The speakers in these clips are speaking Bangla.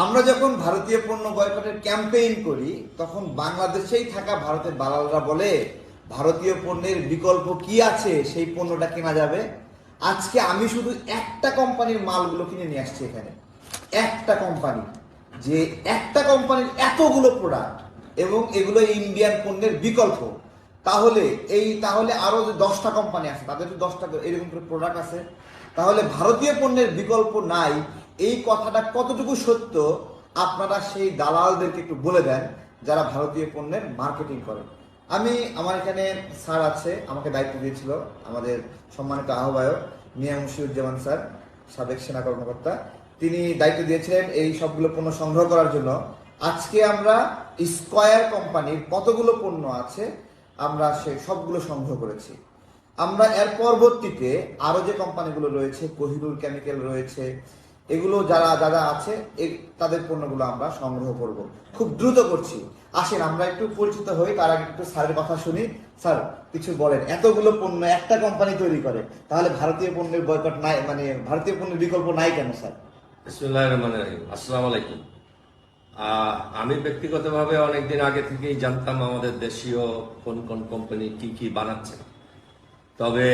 আমরা যখন ভারতীয় পণ্য বয়কটের ক্যাম্পেইন করি তখন বাংলাদেশেই থাকা ভারতের দালালরা বলে ভারতীয় পণ্যের বিকল্প কি আছে, সেই পণ্যটা কেনা যাবে। আজকে আমি শুধু একটা কোম্পানির মালগুলো কিনে নিয়ে আসছি এখানে, একটা কোম্পানি, যে একটা কোম্পানির এতগুলো প্রোডাক্ট এবং এগুলো ইন্ডিয়ান পণ্যের বিকল্প। তাহলে আরো যে 10টা কোম্পানি আছে তাদের 10টা এরকম করে প্রোডাক্ট আছে, তাহলে ভারতীয় পণ্যের বিকল্প নাই, এই কথাটা কতটুকু সত্য আপনারা সেই দালালদেরকে একটু বলে দেন যারা ভারতীয় পণ্যের মার্কেটিং করে। আমার এখানে স্যার আছে, আমাকে দায়িত্ব দিয়েছিল আমাদের সম্মানিত আহ্বায়ক মিয়া মুশিউজ্জামান স্যার, সাবেক সেনা কর্মকর্তা। তিনি দায়িত্ব দিয়েছিলেন এই সবগুলো পণ্য সংগ্রহ করার জন্য। আজকে আমরা স্কয়ার কোম্পানির কতগুলো পণ্য আছে আমরা সেই সবগুলো সংগ্রহ করেছি। আমরা এর পরবর্তীতে আরো যে কোম্পানিগুলো রয়েছে, কোহিনুর কেমিক্যাল রয়েছে, এগুলো যারা যারা আছে তাদের পণ্যগুলো আমরা সংগ্রহ করব, খুব দ্রুত করছি। আসেন আমরা একটু পরিচিত হই, তার আগে একটু স্যারের কথা শুনি। স্যার কিছু বলেন, এতগুলো পণ্য একটা কোম্পানি তৈরি করে, তাহলে ভারতীয় পণ্যের বয়কট নাই, মানে ভারতীয় পণ্যের বিকল্প নাই কেন স্যার? বিসমিল্লাহির রহমানির রহিম। আসসালামু আলাইকুম। আমি ব্যক্তিগতভাবে অনেকদিন আগে থেকেই জানতাম আমাদের দেশীয় কোন কোন কোম্পানি কি কি বানাচ্ছে। তবে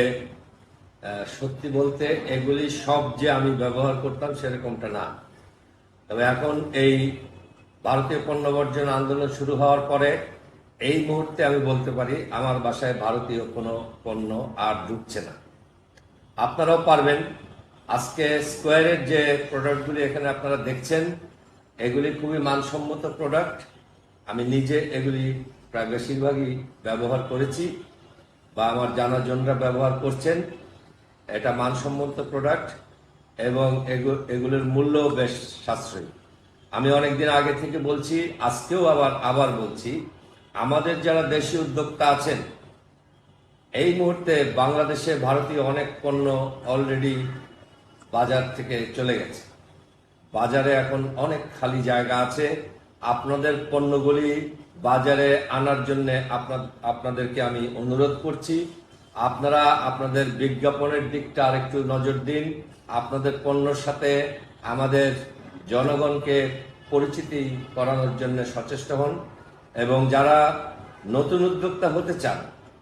সত্যি বলতে এগুলি সব যে আমি ব্যবহার করতাম সেরকমটা না। তবে এখন এই ভারতীয় পণ্য বর্জন আন্দোলন শুরু হওয়ার পরে এই মুহূর্তে আমি বলতে পারি আমার বাসায় ভারতীয় কোনো পণ্য আর ঢুকছে না। আপনারাও পারবেন। আজকে স্কোয়ারের যে প্রোডাক্টগুলি এখানে আপনারা দেখছেন এগুলি খুবই মানসম্মত প্রোডাক্ট। আমি নিজে এগুলি প্রায় বেশিরভাগই ব্যবহার করেছি বা আমার জানাজনরা ব্যবহার করছেন। এটা মানসম্মত প্রোডাক্ট এবং এগুলোর মূল্যও বেশ সাশ্রয়ী। আমি অনেকদিন আগে থেকে বলছি, আজকেও আবার বলছি, আমাদের যারা দেশীয় উদ্যোক্তা আছেন, এই মুহূর্তে বাংলাদেশে ভারতীয় অনেক পণ্য অলরেডি বাজার থেকে চলে গেছে। বাজারে এখন অনেক খালি জায়গা আছে। আপনাদের পণ্যগুলি বাজারে আনার জন্য আপনাদেরকে আমি অনুরোধ করছি, আপনারা আপনাদের বিজ্ঞাপনের দিকটা আরেকটু নজর দিন। আপনাদের পণ্যর সাথে আমাদের জনগণকে পরিচিতি করানোর জন্য সচেষ্ট হন এবং যারা নতুন উদ্যোক্তা হতে চান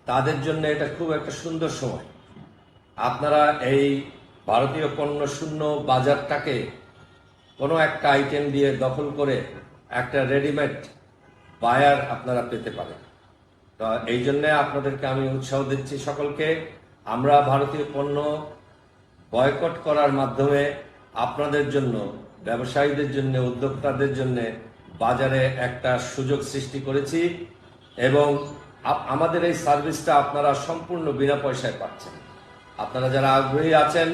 তাদের জন্য এটা খুব একটা সুন্দর সময়। আপনারা এই ভারতীয় পণ্য শূন্য বাজারটাকে কোনো একটা আইটেম দিয়ে দখল করে একটা রেডিমেড বায়ার আপনারা পেতে পারেন। তো এই জন্য আপনাদেরকে আমি উৎসাহ দিচ্ছি সকলকে। আমরা ভারতীয় পণ্য বয়কট করার মাধ্যমে আপনাদের জন্য, ব্যবসায়ীদের জন্য, উদ্যোক্তাদের জন্য বাজারে একটা সুযোগ সৃষ্টি করেছি এবং আমাদের এই সার্ভিসটা আপনারা সম্পূর্ণ বিনা পয়সায় পাচ্ছেন। আপনারা যারা আগ্রহী আছেন,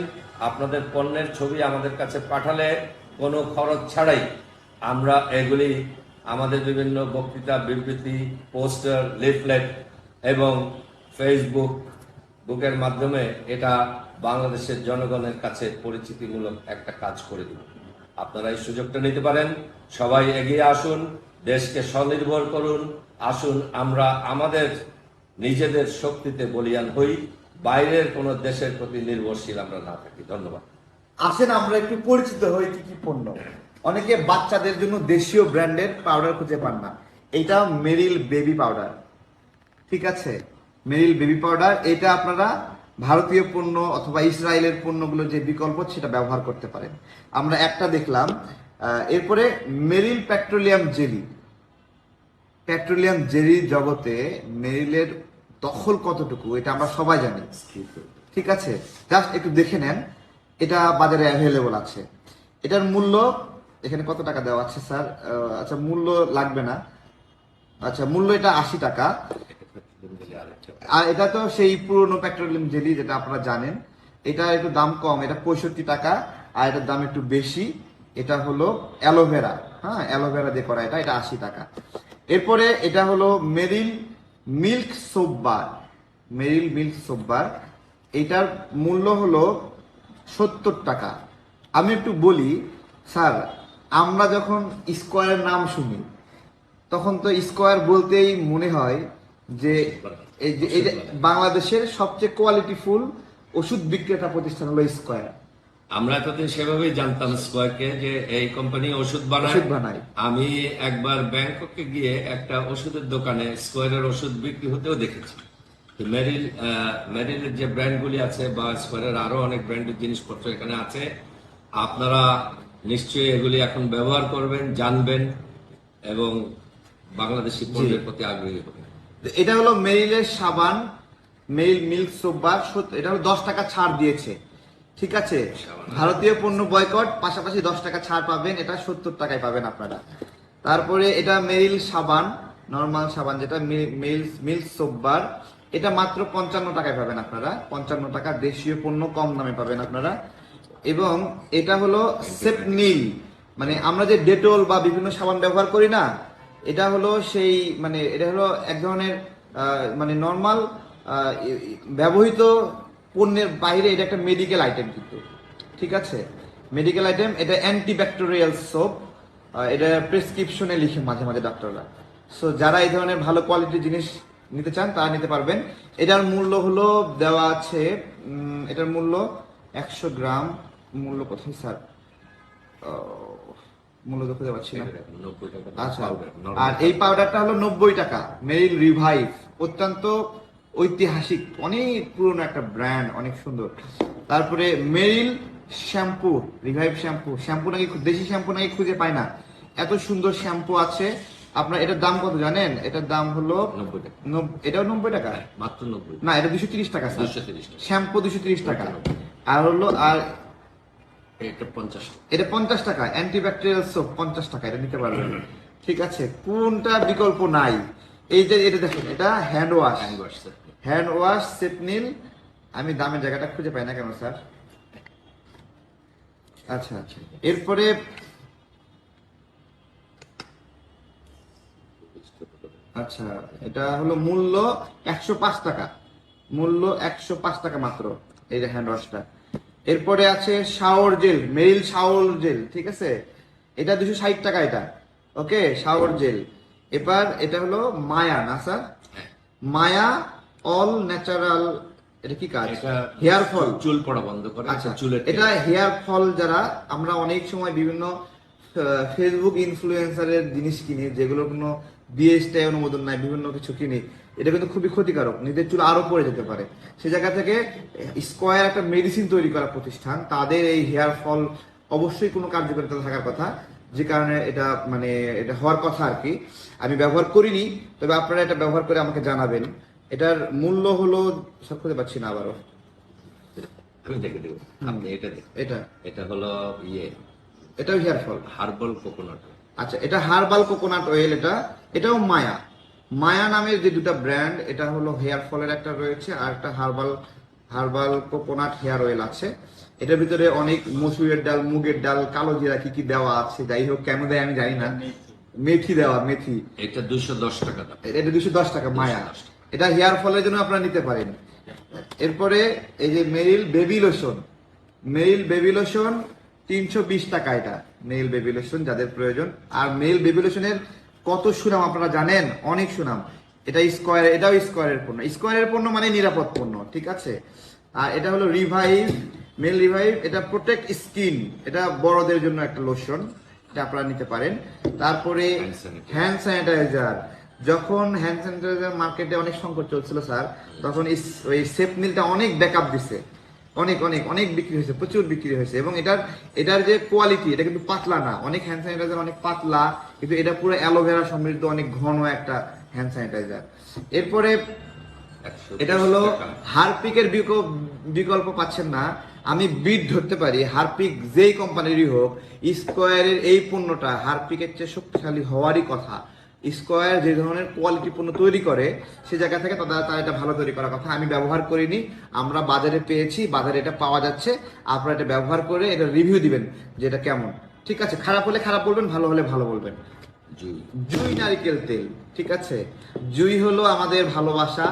আপনাদের পণ্যের ছবি আমাদের কাছে পাঠালে কোনো খরচ ছাড়াই আমরা এগুলি আমাদের বিভিন্ন বক্তৃতা, বিবৃতি, পোস্টার, লিফলেট এবং বুকের মাধ্যমে এটা বাংলাদেশের জনগণের কাছে পরিচিতিমূলক একটা কাজ করে দিব। আপনারা এই সুযোগটা নিতে পারেন। সবাই এগিয়ে আসুন, দেশকে স্বনির্ভর করুন। আসুন আমরা আমাদের নিজেদের শক্তিতে বলিয়ান হই, বাইরের কোনো দেশের প্রতি নির্ভরশীল আমরা না থাকি। ধন্যবাদ। আসেন আমরা একটু পরিচিত হই কি কি পণ্য। অনেকে বাচ্চাদের জন্য দেশীয় ব্র্যান্ডের পাউডার খুঁজে পান না, এটা মেরিল বেবি পাউডার, ঠিক আছে? মেরিল বেবি পাউডার, এটা আপনারা ভারতীয় পণ্য অথবা ইসরায়েলের পণ্যগুলো যে বিকল্প সেটা ব্যবহার করতে পারেন। আমরা একটা দেখলাম। এরপরে মেরিল পেট্রোলিয়াম জেলি। পেট্রোলিয়াম জেলির জগতে মেরিলের দখল কতটুকু এটা আমরা সবাই জানি, ঠিক আছে? জাস্ট একটু দেখে নেন, এটা বাজারে অ্যাভেলেবল আছে। এটার মূল্য এখানে কত টাকা দেওয়া আছে স্যার? আচ্ছা মূল্য লাগবে না, আচ্ছা মূল্য এটা 80 টাকা। আর এটা তো সেই পুরনো পেট্রোলিয়াম জেলি যেটা আপনারা জানেন, এটা একটু দাম কম, এটা 65 টাকা। আর এটার দাম একটু বেশি, এটা হলো অ্যালোভেরা, হ্যাঁ অ্যালোভেরা দিয়ে করা, এটা 80 টাকা। এরপরে এটা হলো মেরিল মিল্ক সোপ বার। মেরিল মিল্ক সোপ বার, এটার মূল্য হলো 70 টাকা। আমি একটু বলি স্যার, আমরা যখন স্কয়ারের নাম শুনি তখন তো স্কয়ার বলতেই মনে হয় যে এই যে বাংলাদেশের সবচেয়ে কোয়ালিটিফুল ওষুধ বিক্রেতা প্রতিষ্ঠান হলো স্কয়ার। আমরা এতদিন সেভাবেই জানতাম স্কোয়ারকে যে এই কোম্পানি ওষুধ ওষুধ বানায়। আমি একবার ব্যাংককে গিয়ে একটা ওষুধের দোকানে স্কোয়ারের ওষুধ বিক্রি হতেও দেখেছি। তো মেরিলের যে ব্র্যান্ডগুলি আছে বা স্কোয়ারের আরো অনেক ব্র্যান্ডের জিনিসপত্র এখানে আছে, আপনারা নিশ্চয়ই এগুলি এখন ব্যবহার করবেন, জানবেন এবং বাংলাদেশি পণ্যের প্রতি আগ্রহী হবেন। তো এটা হলো মেরিলের সাবান, মেরিল মিল্ক সোপ বার, এটা হলো 10 টাকা ছাড় দিয়েছে। ঠিক আছে, ভারতীয় পণ্য বয়কট, পাশাপাশি 10 টাকা ছাড় পাবেন, এটা 70 টাকায় পাবেন আপনারা। তারপরে এটা মেরিল সাবান, নর্মাল সাবান যেটা মেরিল মিল্ক সোপ বার, এটা মাত্র 55 টাকায় পাবেন আপনারা। 55 টাকা, দেশীয় পণ্য কম দামে পাবেন আপনারা। এবং এটা হলো সেপনিল, মানে আমরা যে ডেটল বা বিভিন্ন সাবান ব্যবহার করি না, এটা হলো সেই, মানে এটা হলো এক ধরনের মানে নর্মাল ব্যবহৃত পণ্যের বাইরে এটা একটা মেডিকেল আইটেম কিন্তু। ঠিক আছে, মেডিকেল আইটেম, এটা অ্যান্টিব্যাকটেরিয়াল সোপ, এটা প্রেসক্রিপশনে লিখে মাঝে মাঝে ডাক্তাররা। সো যারা এই ধরনের ভালো কোয়ালিটির জিনিস নিতে চান তারা নিতে পারবেন। এটার মূল্য হলো দেওয়া আছে, এটার মূল্য 100 গ্রাম, মূল্য কোথায় স্যার, মূল্য তো খুঁজে পাচ্ছি না। 90 টাকা আচ্ছা, পাউডার, আর এই পাউডারটা হলো 90 টাকা। মেরিল রিভাইভ, অত্যন্ত ঐতিহাসিক, অনেক পুরনো একটা ব্র্যান্ড, অনেক সুন্দর। তারপরে মেরিল শ্যাম্পু, রিভাইভ শ্যাম্পু, শ্যাম্পু নাকি দেশি শ্যাম্পু নাকি খুঁজে পায় না, এত সুন্দর শ্যাম্পু আছে আপনার। এটার দাম কত জানেন? এটার দাম হলো 90 টাকা। এটাও 90 টাকা মাত্র 90 না, এটা 230 টাকা স্যার। 230 টাকা। শ্যাম্পু 230 টাকা। আর হলো আর এটা 50 টাকা। এটা 50 টাকা। অ্যান্টিব্যাকটেরিয়াল সোপ 50 টাকা, এটা নিতে পারবেন। ঠিক আছে, কোনটা বিকল্প নাই। এই যে এটা দেখুন, এটা হ্যান্ড ওয়াশ, হ্যান্ড ওয়াশ সেপনিল। আমি দামের জায়গাটা খুঁজে পাই না কেন স্যার। আচ্ছা, এরপরে আচ্ছা, এটা হলো মূল্য 105 টাকা, মূল্য 105 টাকা মাত্র এই যে হ্যান্ড ওয়াশটা। এরপরে আছে শাওয়ার জেল, মেরিল শাওয়ার জেল। ঠিক আছে, এটা 260 টাকা এটা। ওকে, শাওয়ার জেল। এবার এটা হলো মায়া না স্যার, মায়া অল ন্যাচারাল, এটা কি কাজ? এটা হেয়ার ফল, চুল পড়া বন্ধ করে। আচ্ছা, চুলের এটা হেয়ার ফল, যারা আমরা অনেক সময় বিভিন্ন ফেসবুক ইনফ্লুয়েন্সারের জিনিস কিনি যেগুলো কোনো বিএসটি অনুমোদন নাই, বিভিন্ন কিছু কিনি, এটা কিন্তু খুবই ক্ষতিকারক, নিজের চুল আরো পড়ে যেতে পারে। সে জায়গা থেকে স্কয়ার একটা মেডিসিন তৈরি করা প্রতিষ্ঠান, তাদের এই হেয়ার ফল অবশ্যই কোনো কার্যকারিতা থাকার কথা, যে কারণে এটা মানে এটা হওয়ার কথা আর কি। আমি ব্যবহার করিনি, তবে আপনারা এটা ব্যবহার করে আমাকে জানাবেন। এটার মূল্য হলো, সব খুঁজে পাচ্ছি না আবারও, আমি দেখে দেবো, আপনি এটা দেখুন। এটা হলো এটাও হেয়ার ফল, হার্বাল কোকোনাট। আচ্ছা, এটা হার্বাল কোকোনাট অয়েল। এটাও মায়া, মায়া নামের যে দুটো ব্র্যান্ড, এটা হলো হেয়ার ফলের একটা রয়েছে, আর একটা হার্বাল কোকোনাট হেয়ার অয়েল আছে। এটার ভিতরে অনেক মসুরের ডাল, মুগের ডাল, কালো জিরা কি কি দেওয়া আছে, যাই হোক কেন দেয় আমি জানি না, মেথি দেওয়া, মেথি। এটা 210 টাকা দাম। এটা 210 টাকা মায়া। এটা হেয়ার ফলের জন্য আপনারা নিতে পারেন। এরপরে এই যে মেরিল বেবি লোশন, মেরিল বেবি লোশন 320 টাকা। এটা মেল বেবি লোশন যাদের প্রয়োজন। আর মেল বেবি লোশনের কত সুনাম আপনারা জানেন, অনেক সুনাম। এটা স্কয়ার, এটাও স্কয়ারের পণ্য। স্কয়ারের পণ্য মানে নিরাপদ পণ্য, ঠিক আছে। আর এটা হলো রিভাইভ, মেল রিভাইভ, এটা প্রোটেক্ট স্কিন, এটা বড়দের জন্য একটা লোশন, এটা আপনারা নিতে পারেন। তারপরে হ্যান্ড স্যানিটাইজার, যখন হ্যান্ড স্যানিটাইজার মার্কেটে অনেক সংকট চলছিল স্যার, তখন ওই সেপনিলটা অনেক ব্যাকআপ দিছে, অনেক অনেক অনেক বিক্রি হয়েছে, প্রচুর বিক্রি হয়েছে। এবং এটার যে কোয়ালিটি, এটা কিন্তু পাতলা না। অনেক হ্যান্ড স্যানিটাইজার অনেক পাতলা, কিন্তু এটা পুরো অ্যালোভেরা সমৃদ্ধ, অনেক ঘন একটা হ্যান্ড স্যানিটাইজার। এরপরে এটা হলো হারপিকের বিকল্প পাচ্ছেন না, আমি বিট ধরতে পারি, হারপিক যেই কোম্পানিরই হোক, স্কয়ারের এই পণ্যটা হারপিকের চেয়ে শক্তিশালী হওয়ারই কথা। স্কয়ার যে ধরনের কোয়ালিটি পণ্য তৈরি করে, সে জায়গা থেকে তারা এটা ভালো তৈরি করার কথা। আমি ব্যবহার করিনি, আমরা বাজারে পেয়েছি, বাজারে এটা পাওয়া যাচ্ছে। আপনারা এটা ব্যবহার করে এটা রিভিউ দিবেন যে এটা কেমন। ঠিক আছে, খারাপ হলে খারাপ বলবেন, ভালো হলে ভালো বলবেন। জুই নারিকেল তেল, ঠিক আছে। জুই হলো আমাদের ভালোবাসা,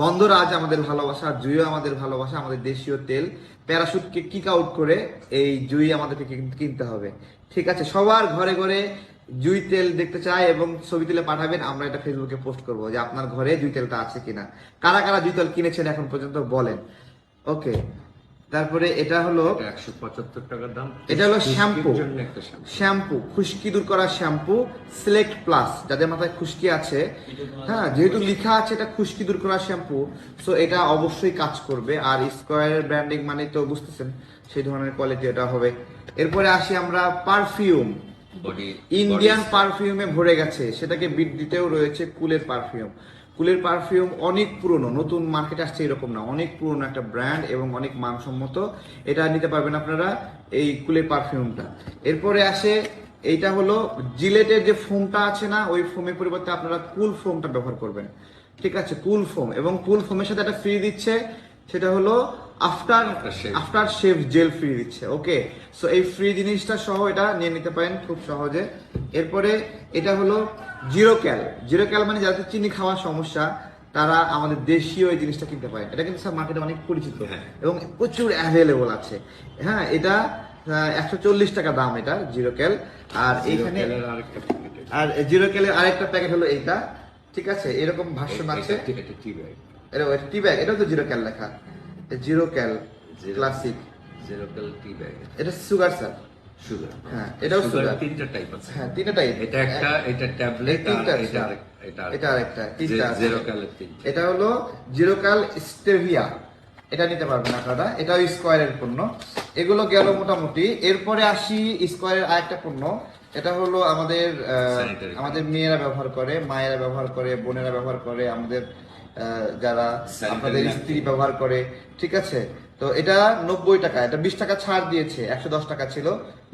গন্ধরাজ আমাদের ভালোবাসা, জুইও আমাদের ভালোবাসা, আমাদের দেশীয় তেল। প্যারাশুটকে কিক আউট করে এই জুই আমাদেরকে কিনতে হবে। ঠিক আছে, সবার ঘরে ঘরে জুই তেল দেখতে চাই এবং ছবি তুলে পাঠাবেন, আমরা এটা ফেসবুকে পোস্ট করবো যে আপনার ঘরে জুই তেলটা আছে কিনা, কারা কারা জুই তেল কিনেছেন এখন পর্যন্ত বলেন। ওকে, তারপরে এটা হলো 175 টাকার দাম। এটা হলো শ্যাম্পু, জন্য একটা শ্যাম্পু। শ্যাম্পু খুশকি দূর করা শ্যাম্পু সিলেক্ট প্লাস, যাদের মাথায় খুশকি আছে, হ্যাঁ যেহেতু লেখা আছে এটা খুশকি দূর করা শ্যাম্পু, সো এটা অবশ্যই কাজ করবে। আর স্কয়ারের ব্র্যান্ডিং মানে তো বুঝতেছেন সেই ধরনের কোয়ালিটি এটা হবে। এরপরে আসি আমরা পারফিউম, বডি ইন্ডিয়ান পারফিউমে ভরে গেছে, সেটাকে বিট দিতেও রয়েছে কুলের পারফিউম। কুলের পারফিউম অনেক পুরনো, নতুন মার্কেটে আসছে এরকম না, অনেক পুরনো একটা ব্র্যান্ড এবং অনেক মানসম্মত। এটা নিতে পারবেন আপনারা এই কুলের পারফিউমটা। এরপরে আসে এইটা হলো জিলেটের যে ফোমটা আছে না, ওই ফোমের পরিবর্তে আপনারা কুল ফোমটা ব্যবহার করবেন, ঠিক আছে, কুল ফোম। এবং কুল ফোমের সাথে একটা ফ্রি দিচ্ছে, সেটা হলো আফটার শেভ জেল ফ্রি দিচ্ছে। ওকে, সো এই ফ্রি জিনিসটা সহ এটা নিয়ে নিতে পারেন খুব সহজে। এরপরে এটা হলো জিরো ক্যাল। জিরো ক্যাল মানে যাদের চিনি খাওয়ার সমস্যা তারা আমাদের দেশীয় এই জিনিসটা কিনতে পারে। এটা কিন্তু সব মার্কেটে অনেক পরিচিত এবং প্রচুর অ্যাভেলেবল আছে। হ্যাঁ, এটা 140 টাকা দাম এটা জিরো ক্যাল। আর এইখানে আর জিরো ক্যালের আরেকটা প্যাকেট হলো এইটা, ঠিক আছে, এরকম ভার্সন আছে। এটা টি ব্যাগ, এটা তো জিরো ক্যাল লেখা, জিরো ক্যাল ক্লাসিক জিরো ক্যাল টি ব্যাগ। এটা সুগার স্যার, সুগার। হ্যাঁ এটাও সুগার। তিনটা টাইপ আছে। হ্যাঁ তিনটা টাইপ, এটা একটা, এটা ট্যাবলেট, তিনটা আর আছে। এটা আরেকটা, তিনটা আছে। জিরো ক্যালের তিনটা। এটা হলো জিরো ক্যাল স্টেভিয়া, এটা নিতে পারবেন আপনারা, এটাও স্কয়ারের পণ্য। এগুলো গেল মোটামুটি। এরপরে আসি স্কয়ারের আরেকটা পণ্য, এটা হলো আমাদের Sanitary আমাদের মেয়েরা ব্যবহার করে, মায়েরা ব্যবহার করে, বোনেরা ব্যবহার করে, আমাদের যারা Sanitary আপনাদের napkin। স্ত্রী ব্যবহার করে, ঠিক আছে। তো এটা 90 টাকা, এটা 20 টাকা ছাড় দিয়েছে, 110 টাকা ছিল,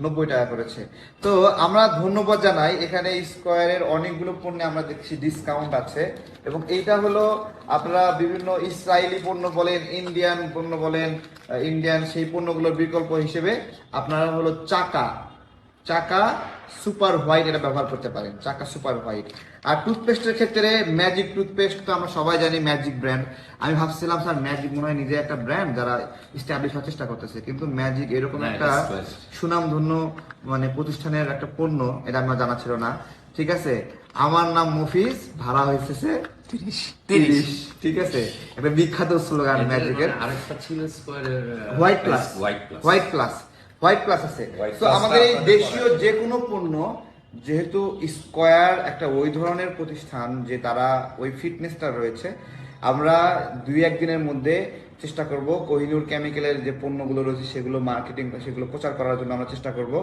90 টাকা করেছে। তো আমরা ধন্যবাদ জানাই, এখানে স্কয়ারের অনেকগুলো পণ্যে আমরা দেখছি ডিসকাউন্ট আছে। এবং এইটা হলো আপনারা বিভিন্ন ইসরায়েলি পণ্য বলেন, ইন্ডিয়ান পণ্য বলেন, ইন্ডিয়ান সেই পণ্যগুলোর বিকল্প হিসেবে আপনারা হলো চাকা সুপার হোয়াইট এটা ব্যবহার করতে পারেন, চাকা সুপার হোয়াইট। আর টুথপেস্টের ক্ষেত্রে ম্যাজিক টুথপেস্ট তো আমরা সবাই জানি, ম্যাজিক ব্র্যান্ড। আমি ভাবছিলাম স্যার ম্যাজিক মনে হয় নিজে একটা ব্র্যান্ড যারা স্ট্যাবলিশ হওয়ার চেষ্টা করতেছে, কিন্তু ম্যাজিক এরকম না, একটা এটা Splash। সুনামধন্য মানে প্রতিষ্ঠানের একটা পণ্য, এটা আমার জানা ছিল না, ঠিক আছে। আমার নাম মফিজ, ভাড়া হয়েছে 30, ঠিক আছে, একটা বিখ্যাত স্লোগান ম্যাজিকের। আরেকটা ছিল স্কয়ারের white plus, white plus white plus আছে। White তো Plus আমাদের এই টা আপনাদের দেশীয় যে কোনো পণ্য, যেহেতু স্কয়ার একটা ওই ধরনের প্রতিষ্ঠান যে তারা ওই ফিটনেসটা রয়েছে, আমরা 2-1 দিনের মধ্যে চেষ্টা করব কোহিনূর কেমিক্যালের যে পণ্যগুলো রয়েছে সেগুলো মার্কেটিং, সেগুলো প্রচার করার জন্য আমরা চেষ্টা করব।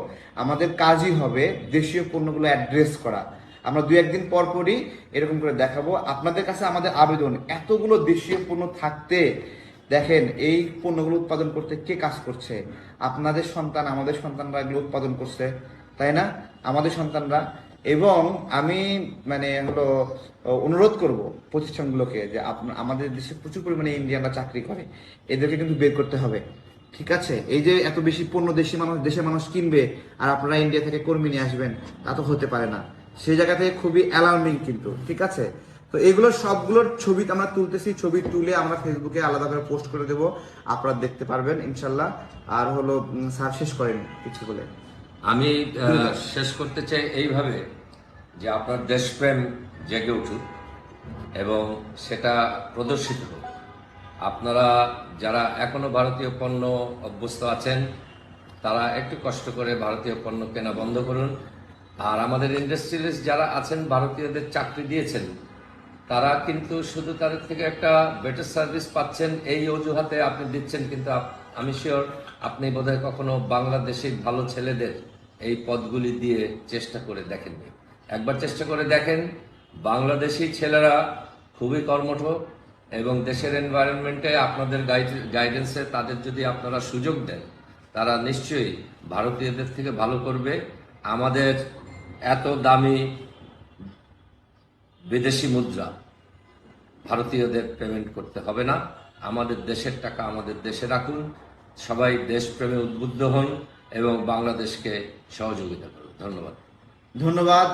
আমাদের কাজই হবে দেশীয় পণ্যগুলো অ্যাড্রেস করা। আমরা 2-1 দিন পর পরই এরকম করে দেখাবো। আপনাদের কাছে আমাদের আবেদন, এতগুলো দেশীয় পণ্য থাকতে দেখেন এই পণ্যগুলো উৎপাদন করতে কে কাজ করছে? আপনাদের সন্তান, আমাদের সন্তানরা এগুলো উৎপাদন করছে, তাই না? আমাদের সন্তানরা। এবং আমি মানে হলো অনুরোধ করব প্রতিষ্ঠানগুলোকে যে আমাদের দেশে প্রচুর পরিমাণে ইন্ডিয়ানরা চাকরি করে, এদেরকে কিন্তু বের করতে হবে, ঠিক আছে। এই যে এত বেশি পণ্য দেশের মানুষ কিনবে আর আপনারা ইন্ডিয়া থেকে কর্মী নিয়ে আসবেন, তা তো হতে পারে না। সেই জায়গা থেকে খুবই অ্যালার্মিং কিন্তু, ঠিক আছে। তো এগুলো সবগুলোর ছবি আমরা তুলতেছি, ছবি তুলে আমরা ফেসবুকে আলাদা করে পোস্ট করে দেব, আপনারা দেখতে পারবেন ইনশাল্লাহ। আর হলো স্যার শেষ করেন কিছু বলে। আমি শেষ করতে চাই এইভাবে যে আপনার দেশপ্রেম জেগে উঠুক এবং সেটা প্রদর্শিত হোক। আপনারা যারা এখনো ভারতীয় পণ্য অভ্যস্ত আছেন তারা একটু কষ্ট করে ভারতীয় পণ্য কেনা বন্ধ করুন। আর আমাদের ইন্ডাস্ট্রিয়ালিস্ট যারা আছেন, ভারতীয়দের চাকরি দিয়েছেন, তারা কিন্তু শুধু তাদের থেকে একটা বেটার সার্ভিস পাচ্ছেন এই অজুহাতে আপনি দিচ্ছেন, কিন্তু আমি শিওর আপনি বোধহয় কখনো বাংলাদেশি ভালো ছেলেদের এই পদগুলি দিয়ে চেষ্টা করে দেখেননি। একবার চেষ্টা করে দেখেন, বাংলাদেশি ছেলেরা খুবই কর্মঠ এবং দেশের এনভায়রনমেন্টে আপনাদের গাইডেন্সে তাদের যদি আপনারা সুযোগ দেন, তারা নিশ্চয়ই ভারতীয়দের থেকে ভালো করবে। আমাদের এত দামি বিদেশি মুদ্রা ভারতীয়দের পেমেন্ট করতে হবে না। আমাদের দেশের টাকা আমাদের দেশে রাখুন, সবাই দেশপ্রেমে উদ্বুদ্ধ হন এবং বাংলাদেশকে সহযোগিতা করুন। ধন্যবাদ। ধন্যবাদ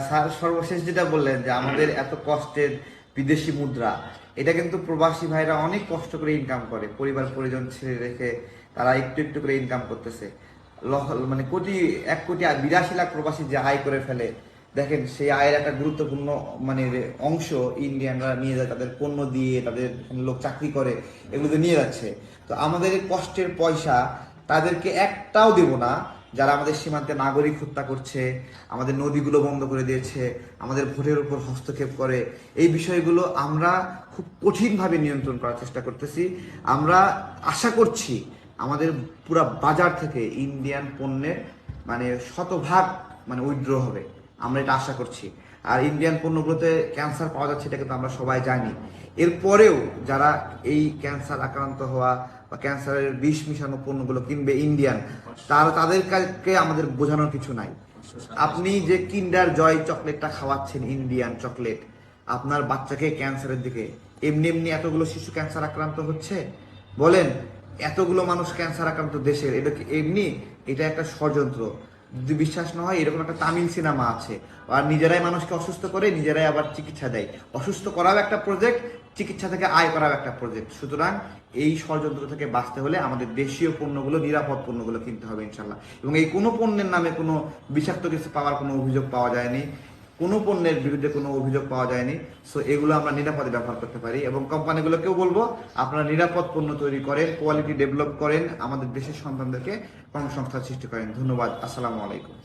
স্যার। সর্বশেষ যেটা বললেন যে আমাদের এত কষ্টের বিদেশি মুদ্রা, এটা কিন্তু প্রবাসী ভাইরা অনেক কষ্ট করে ইনকাম করে, পরিবার পরিজন ছেড়ে রেখে তারা একটু একটু করে ইনকাম করতেছে। মানে 1 কোটি 82 লাখ প্রবাসী যে আয় করে ফেলে দেখেন সেই আয়ের একটা গুরুত্বপূর্ণ মানে অংশ ইন্ডিয়ানরা নিয়ে যায়, তাদের পণ্য দিয়ে, তাদের এখানে লোক চাকরি করে, এগুলো নিয়ে যাচ্ছে। তো আমাদের এই কষ্টের পয়সা তাদেরকে একটাও দেব না, যারা আমাদের সীমান্তে নাগরিক হত্যা করছে, আমাদের নদীগুলো বন্ধ করে দিয়েছে, আমাদের ভোটের উপর হস্তক্ষেপ করে। এই বিষয়গুলো আমরা খুব কঠিনভাবে নিয়ন্ত্রণ করার চেষ্টা করতেছি। আমরা আশা করছি আমাদের পুরা বাজার থেকে ইন্ডিয়ান পণ্যের মানে শতভাগ মানে উইথড্র হবে, আমরা এটা আশা করছি। আর ইন্ডিয়ান পণ্যগুলোতে ক্যান্সার পাওয়া যাচ্ছে এটা কিন্তু আমরা সবাই জানি। এরপরেও যারা এই ক্যান্সার আক্রান্ত হওয়া বা ক্যান্সারের বিষ মিশানো পণ্যগুলো কিনবে ইন্ডিয়ান, তাদেরকে আমাদের বোঝানোর কিছু নাই। আপনি যে কিন্ডার জয় চকলেটটা খাওয়াচ্ছেন ইন্ডিয়ান চকলেট, আপনার বাচ্চাকে ক্যান্সারের দিকে, এমনি এমনি এতগুলো শিশু ক্যান্সার আক্রান্ত হচ্ছে বলেন, এতগুলো মানুষ ক্যান্সার আক্রান্ত দেশের, এটা কি এমনি? এটা একটা ষড়যন্ত্র। যদি বিশ্বাস না হয়, এরকম একটা তামিল সিনেমা আছে, আর নিজেরাই মানুষকে অসুস্থ করে নিজেরাই আবার চিকিৎসা দেয়। অসুস্থ করাও একটা প্রজেক্ট, চিকিৎসা থেকে আয় করাও একটা প্রজেক্ট। সুতরাং এই ষড়যন্ত্র থেকে বাঁচতে হলে আমাদের দেশীয় পণ্যগুলো, নিরাপদ পণ্যগুলো কিনতে হবে ইনশাল্লাহ। এবং এই কোনো পণ্যের নামে কোনো বিষাক্ত কিছু পাওয়ার কোনো অভিযোগ পাওয়া যায়নি, কোনো পণ্যের বিরুদ্ধে কোনো অভিযোগ পাওয়া যায়নি। সো এগুলো আমরা নিরাপদে ব্যবহার করতে পারি। এবং কোম্পানিগুলোকেও বলবো, আপনারা নিরাপদ পণ্য তৈরি করেন, কোয়ালিটি ডেভেলপ করেন, আমাদের দেশের সন্তানদেরকে কর্মসংস্থান সৃষ্টি করেন। ধন্যবাদ। আসসালামু আলাইকুম।